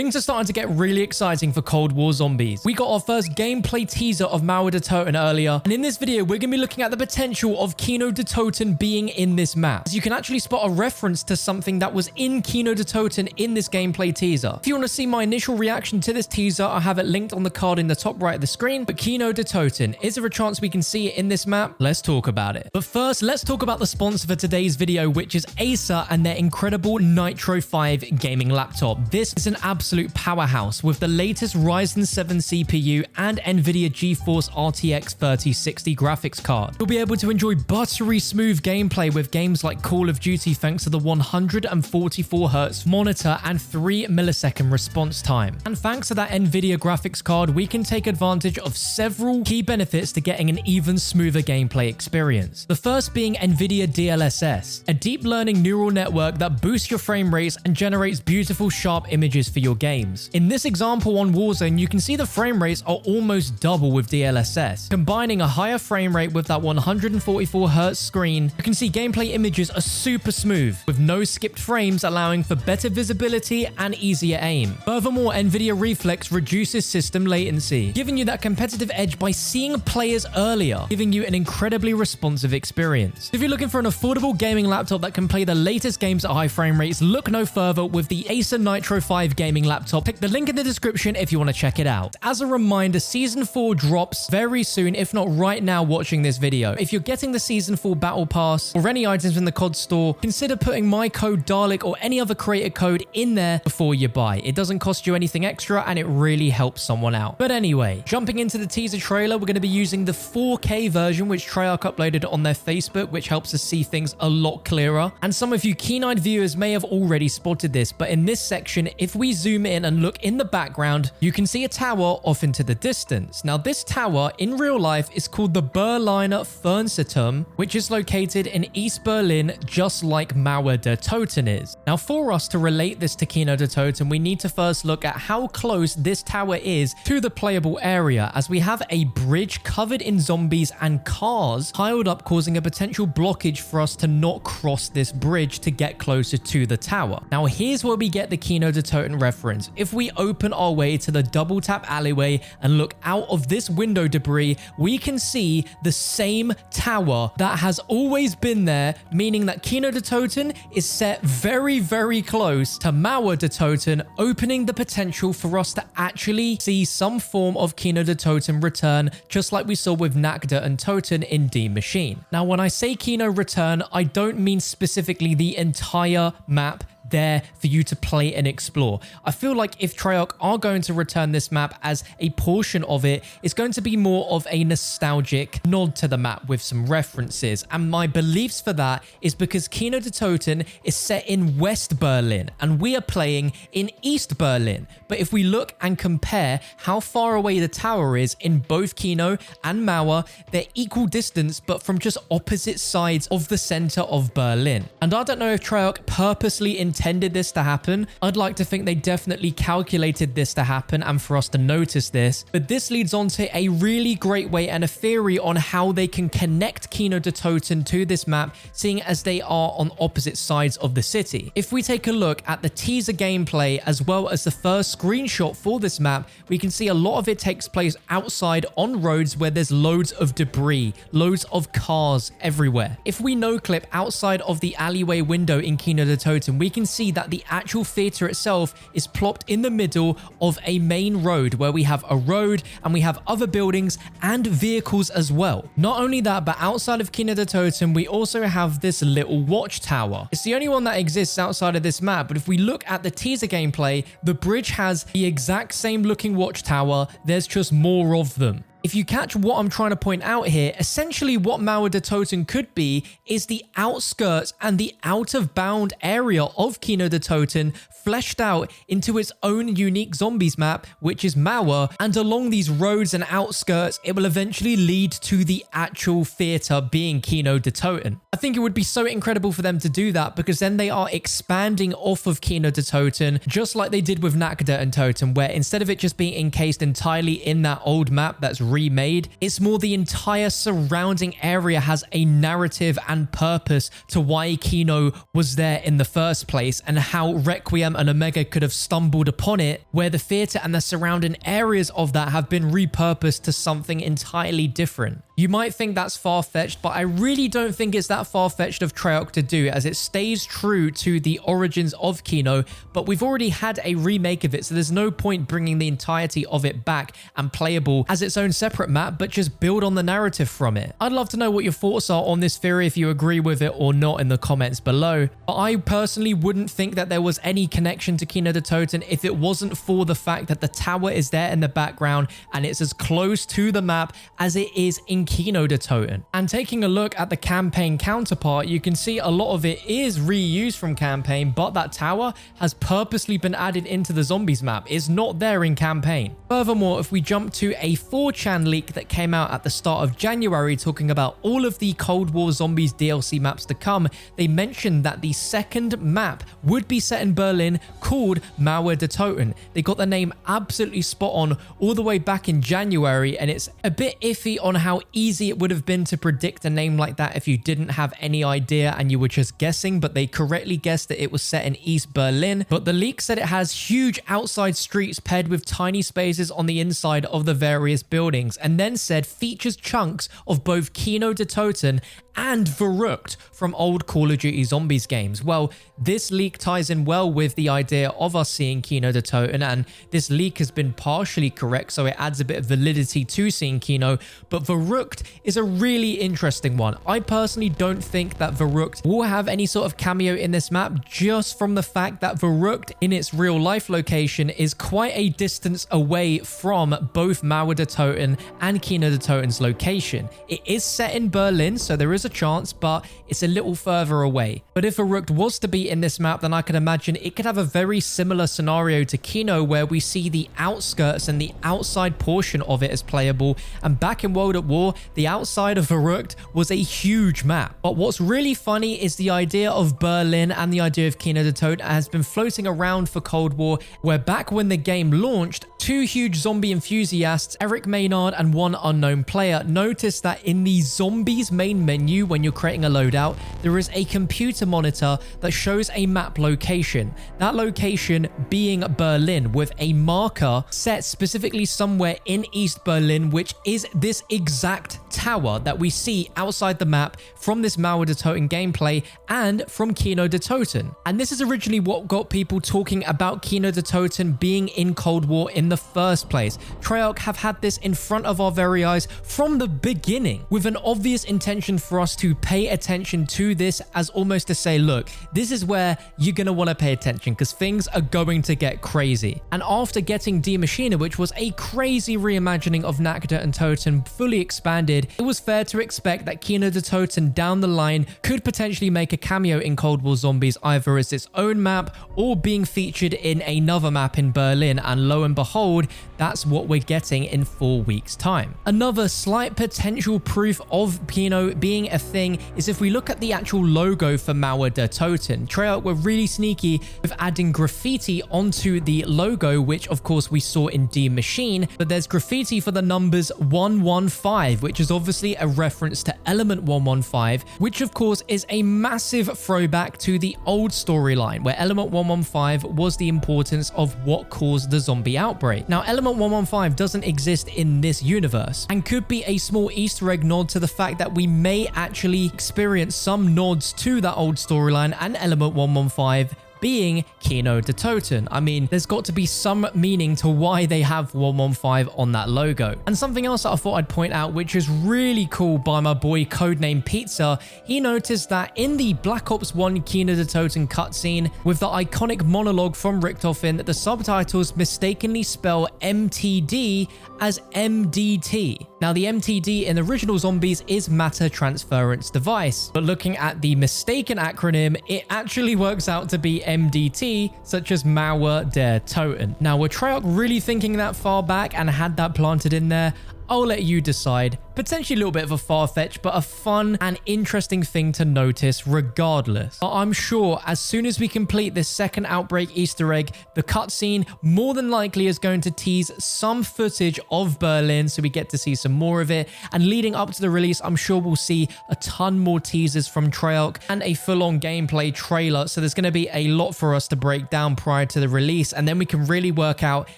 Things are starting to get really exciting for Cold War zombies. We got our first gameplay teaser of Mauer Der Toten earlier, and in this video, we're going to be looking at the potential of Kino De Toten being in this map, as you can actually spot a reference to something that was in Kino De Toten in this gameplay teaser. If you want to see my initial reaction to this teaser, I have it linked on the card in the top right of the screen, but Kino De Toten, is there a chance we can see it in this map? Let's talk about it. But first, let's talk about the sponsor for today's video, which is Acer and their incredible Nitro 5 gaming laptop. This is an absolute powerhouse with the latest Ryzen 7 CPU and NVIDIA GeForce RTX 3060 graphics card. You'll be able to enjoy buttery smooth gameplay with games like Call of Duty thanks to the 144Hz monitor and 3 millisecond response time. And thanks to that NVIDIA graphics card, we can take advantage of several key benefits to getting an even smoother gameplay experience. The first being NVIDIA DLSS, a deep learning neural network that boosts your frame rates and generates beautiful sharp images for your games. In this example on Warzone, you can see the frame rates are almost double with DLSS. Combining a higher frame rate with that 144Hz screen, you can see gameplay images are super smooth, with no skipped frames, allowing for better visibility and easier aim. Furthermore, NVIDIA Reflex reduces system latency, giving you that competitive edge by seeing players earlier, giving you an incredibly responsive experience. If you're looking for an affordable gaming laptop that can play the latest games at high frame rates, look no further with the Acer Nitro 5 gaming laptop. Click the link in the description if you want to check it out. As a reminder, Season 4 drops very soon, if not right now watching this video. If you're getting the Season 4 Battle Pass or any items in the COD store, consider putting my code Dalek or any other creator code in there before you buy. It doesn't cost you anything extra and it really helps someone out. But anyway, jumping into the teaser trailer, we're going to be using the 4K version which Treyarch uploaded on their Facebook, which helps us see things a lot clearer. And some of you keen-eyed viewers may have already spotted this, but in this section, if we zoom in and look in the background, you can see a tower off into the distance. Now, this tower in real life is called the Berliner Fernsehturm, which is located in East Berlin, just like Mauer Der Toten is. Now, for us to relate this to Kino De Toten, we need to first look at how close this tower is to the playable area, as we have a bridge covered in zombies and cars piled up, causing a potential blockage for us to not cross this bridge to get closer to the tower. Now, here's where we get the Kino De Toten reference. If we open our way to the double tap alleyway and look out of this window debris, we can see the same tower that has always been there, meaning that Kino De Toten is set very, very close to Mauer Der Toten, opening the potential for us to actually see some form of Kino De Toten return, just like we saw with Nacht and Toten in Die Maschine. Now, when I say Kino return, I don't mean specifically the entire map there for you to play and explore. I feel like if Treyarch are going to return this map as a portion of it, it's going to be more of a nostalgic nod to the map with some references. And my beliefs for that is because Kino De Toten is set in West Berlin and we are playing in East Berlin. But if we look and compare how far away the tower is in both Kino and Mauer, they're equal distance, but from just opposite sides of the center of Berlin. And I don't know if Treyarch purposely intended this to happen. I'd like to think they definitely calculated this to happen and for us to notice this, but this leads on to a really great way and a theory on how they can connect Kino De Toten to this map, seeing as they are on opposite sides of the city. If we take a look at the teaser gameplay as well as the first screenshot for this map, we can see a lot of it takes place outside on roads where there's loads of debris, loads of cars everywhere. If we no clip outside of the alleyway window in Kino De Toten, we can see that the actual theater itself is plopped in the middle of a main road where we have a road and we have other buildings and vehicles as well. Not only that, but outside of Kino De Toten, we also have this little watchtower. It's the only one that exists outside of this map, but if we look at the teaser gameplay, the bridge has the exact same looking watchtower. There's just more of them. If you catch what I'm trying to point out here, essentially what Mauer Der Toten could be is the outskirts and the out-of-bound area of Kino De Toten fleshed out into its own unique zombies map, which is Mauer, and along these roads and outskirts, it will eventually lead to the actual theater being Kino De Toten. I think it would be so incredible for them to do that, because then they are expanding off of Kino De Toten, just like they did with Nacht and Toten, where instead of it just being encased entirely in that old map that's remade. It's more the entire surrounding area has a narrative and purpose to why Kino was there in the first place, and how Requiem and Omega could have stumbled upon it, where the theater and the surrounding areas of that have been repurposed to something entirely different. You might think that's far-fetched, but I really don't think it's that far-fetched of Treyarch to do, as it stays true to the origins of Kino, but we've already had a remake of it, so there's no point bringing the entirety of it back and playable as its own separate map, but just build on the narrative from it. I'd love to know what your thoughts are on this theory, if you agree with it or not, in the comments below. But I personally wouldn't think that there was any connection to Kino de Toten if it wasn't for the fact that the tower is there in the background and it's as close to the map as it is in Kino de Toten. And taking a look at the campaign counterpart, you can see a lot of it is reused from campaign, but that tower has purposely been added into the zombies map. It's not there in campaign. Furthermore, if we jump to a 4chan leak that came out at the start of January talking about all of the Cold War Zombies DLC maps to come, they mentioned that the second map would be set in Berlin, called Mauer Der Toten. They got the name absolutely spot on all the way back in January, and it's a bit iffy on how easy it would have been to predict a name like that if you didn't have any idea and you were just guessing, but they correctly guessed that it was set in East Berlin. But the leak said it has huge outside streets paired with tiny spaces on the inside of the various buildings, and then said features chunks of both Kino de Toten and Verrückt from old Call of Duty Zombies games. Well, this leak ties in well with the idea of us seeing Kino de Toten, and this leak has been partially correct, so it adds a bit of validity to seeing Kino. But Verrückt is a really interesting one. I personally don't think that Verrückt will have any sort of cameo in this map, just from the fact that Verrückt in its real life location is quite a distance away from both Mauer Der Toten and Kino de Toten's location. It is set in Berlin, so there is a chance, but it's a little further away. But if Verrückt was to be in this map, then I can imagine it could have a very similar scenario to Kino, where we see the outskirts and the outside portion of it as playable. And back in World at War, the outside of Verrückt was a huge map. But what's really funny is the idea of Berlin and the idea of Kino de Toten has been floating around for Cold War, where back when the game launched, two huge zombie enthusiasts, Eric Maynard and one unknown player, noticed that in the zombies main menu, when you're creating a loadout, there is a computer monitor that shows a map location. That location being Berlin, with a marker set specifically somewhere in East Berlin, which is this exact tower that we see outside the map from this Mauer Der Toten gameplay and from Kino de Toten. And this is originally what got people talking about Kino de Toten being in Cold War in the first place. Treyarch have had this in front of our very eyes from the beginning, with an obvious intention for us to pay attention to this, as almost to say, look, this is where you're going to want to pay attention because things are going to get crazy. And after getting Die Maschine, which was a crazy reimagining of Nacht der Toten, fully expanded, it was fair to expect that Kino de Toten down the line could potentially make a cameo in Cold War Zombies, either as its own map or being featured in another map in Berlin. And lo and behold, that's what we're getting in 4 weeks' time. Another slight potential proof of Kino being a thing is if we look at the actual logo for Mauer Der Toten. Treyarch were really sneaky with adding graffiti onto the logo, which of course we saw in Die Maschine, but there's graffiti for the numbers 115, which is obviously a reference to Element 115, which of course is a massive throwback to the old storyline, where Element 115 was the importance of what caused the zombie outbreak. Now, Element 115 doesn't exist in this universe, and could be a small Easter egg nod to the fact that we may actually experience some nods to that old storyline and Element 115 being Kino de Toten. I mean, there's got to be some meaning to why they have 115 on that logo. And something else that I thought I'd point out, which is really cool by my boy Codename Pizza, he noticed that in the Black Ops 1 Kino de Toten cutscene, with the iconic monologue from Richtofen, the subtitles mistakenly spell MTD as MDT. Now, the MTD in the original Zombies is Matter Transference Device, but looking at the mistaken acronym, it actually works out to be MDT, such as Mauer Der Toten. Now, were Treyarch really thinking that far back and had that planted in there? I'll let you decide. Potentially a little bit of a far-fetched, but a fun and interesting thing to notice regardless. But I'm sure as soon as we complete this second Outbreak Easter egg, the cutscene more than likely is going to tease some footage of Berlin, so we get to see some more of it. And leading up to the release, I'm sure we'll see a ton more teasers from Treyarch and a full-on gameplay trailer. So there's going to be a lot for us to break down prior to the release, and then we can really work out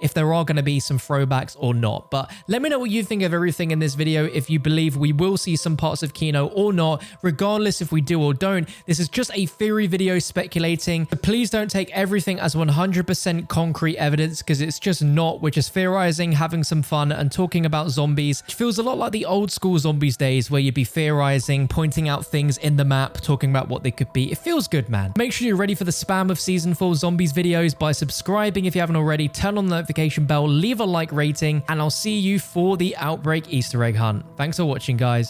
if there are going to be some throwbacks or not. But let me know what you think of everything in this video, if you believe we will see some parts of Kino or not. Regardless if we do or don't, this is just a theory video speculating, so please don't take everything as 100% concrete evidence, because it's just not. We're just theorizing, having some fun, and talking about zombies. It feels a lot like the old school zombies days where you'd be theorizing, pointing out things in the map, talking about what they could be. It feels good, man. Make sure you're ready for the spam of Season 4 zombies videos by subscribing if you haven't already, turn on the notification bell, leave a like rating, and I'll see you for the Outbreak Easter egg hunt. Thanks for watching, guys.